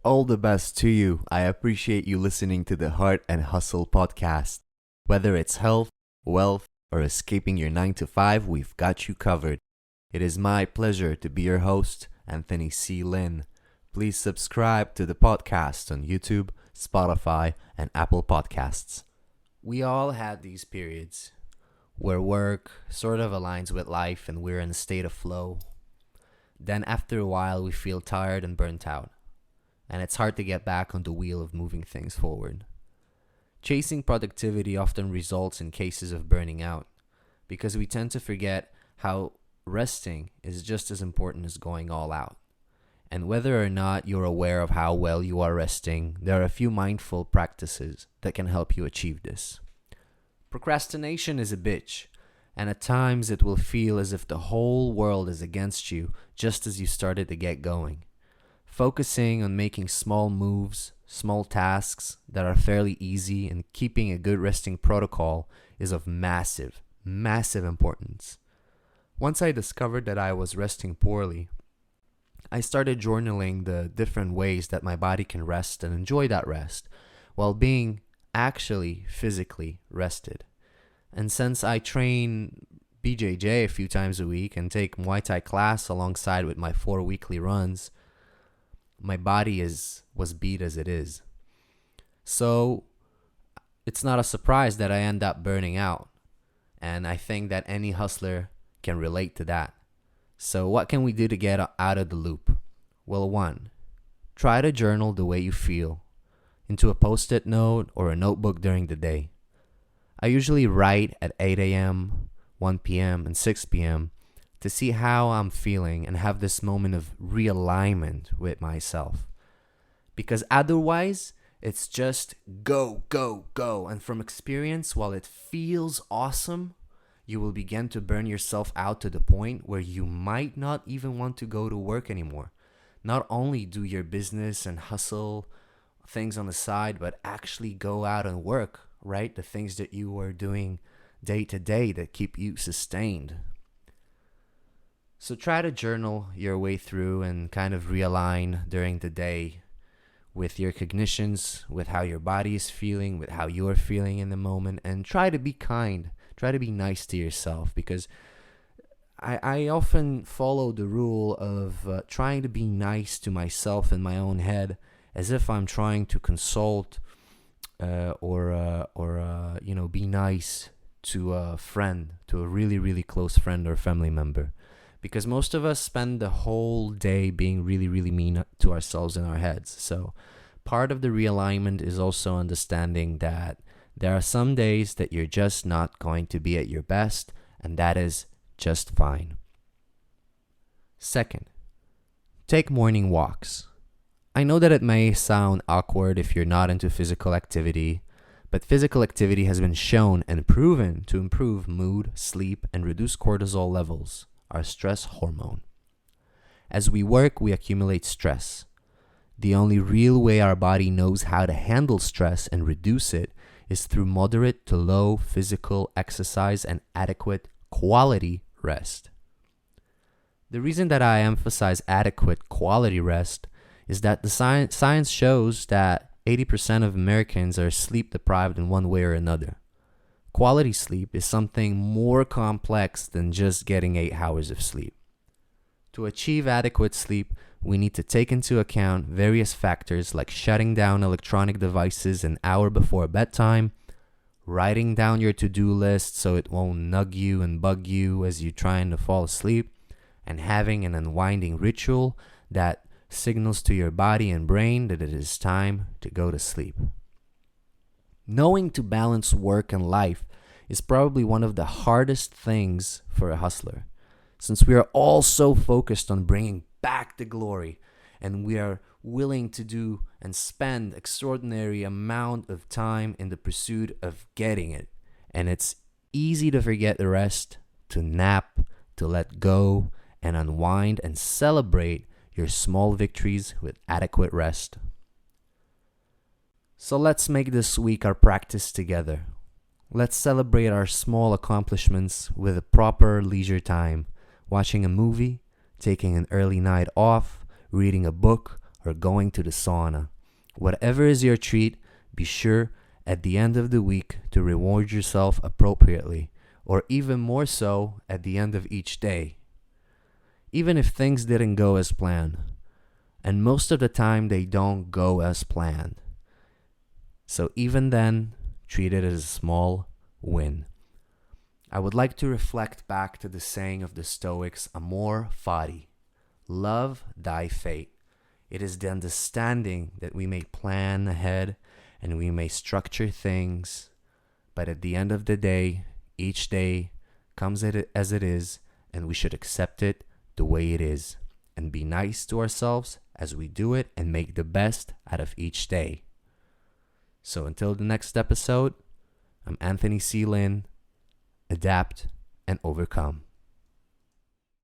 All the best to you. I appreciate you listening to the Heart and Hustle podcast. Whether it's health, wealth, or escaping your 9 to 5, we've got you covered. It is my pleasure to be your host, Anthony C. Lynn. Please subscribe to the podcast on YouTube, Spotify, and Apple Podcasts. We all had these periods where work sort of aligns with life and we're in a state of flow. Then after a while, we feel tired and burnt out, and it's hard to get back on the wheel of moving things forward. Chasing productivity often results in cases of burning out because we tend to forget how resting is just as important as going all out. And whether or not you're aware of how well you are resting, there are a few mindful practices that can help you achieve this. Procrastination is a bitch, and at times it will feel as if the whole world is against you just as you started to get going. Focusing on making small moves, small tasks that are fairly easy, and keeping a good resting protocol is of massive importance. Once I discovered that I was resting poorly, I started journaling the different ways that my body can rest and enjoy that rest while being actually physically rested. And since I train BJJ a few times a week and take Muay Thai class alongside with my 4 weekly runs, my body was beat as it is. So it's not a surprise that I end up burning out. And I think that any hustler can relate to that. So what can we do to get out of the loop? Well, 1, try to journal the way you feel into a post-it note or a notebook during the day. I usually write at 8 a.m., 1 p.m., and 6 p.m. to see how I'm feeling and have this moment of realignment with myself. Because otherwise, it's just go, go, go. And from experience, while it feels awesome, you will begin to burn yourself out to the point where you might not even want to go to work anymore. Not only do your business and hustle things on the side, but actually go out and work, right? The things that you are doing day to day that keep you sustained. So try to journal your way through and kind of realign during the day with your cognitions, with how your body is feeling, with how you're feeling in the moment, and try to be kind. Try to be nice to yourself, because I often follow the rule of trying to be nice to myself in my own head as if I'm trying to consult or be nice to a friend, to a really, really close friend or family member. Because most of us spend the whole day being really, really mean to ourselves in our heads. So part of the realignment is also understanding that there are some days that you're just not going to be at your best, and that is just fine. 2nd, take morning walks. I know that it may sound awkward if you're not into physical activity, but physical activity has been shown and proven to improve mood, sleep, and reduce cortisol levels, our stress hormone. As we work, we accumulate stress. The only real way our body knows how to handle stress and reduce it is through moderate to low physical exercise and adequate quality rest. The reason that I emphasize adequate quality rest is that the science shows that 80% of Americans are sleep deprived in one way or another. Quality sleep is something more complex than just getting 8 hours of sleep. To achieve adequate sleep, we need to take into account various factors like shutting down electronic devices an hour before bedtime, writing down your to-do list so it won't nug you and bug you as you're trying to fall asleep, and having an unwinding ritual that signals to your body and brain that it is time to go to sleep. Knowing to balance work and life is probably one of the hardest things for a hustler, since we are all so focused on bringing back the glory, and we are willing to do and spend extraordinary amount of time in the pursuit of getting it. And it's easy to forget the rest, to nap, to let go, and unwind and celebrate your small victories with adequate rest. So let's make this week our practice together. Let's celebrate our small accomplishments with a proper leisure time, watching a movie, taking an early night off, reading a book, or going to the sauna. Whatever is your treat, be sure at the end of the week to reward yourself appropriately, or even more so at the end of each day. Even if things didn't go as planned, and most of the time they don't go as planned. So even then, treat it as a small win. I would like to reflect back to the saying of the Stoics, amor fati, love thy fate. It is the understanding that we may plan ahead and we may structure things, but at the end of the day, each day comes as it is, and we should accept it the way it is and be nice to ourselves as we do it and make the best out of each day. So until the next episode, I'm Anthony C. Lynn. Adapt and overcome.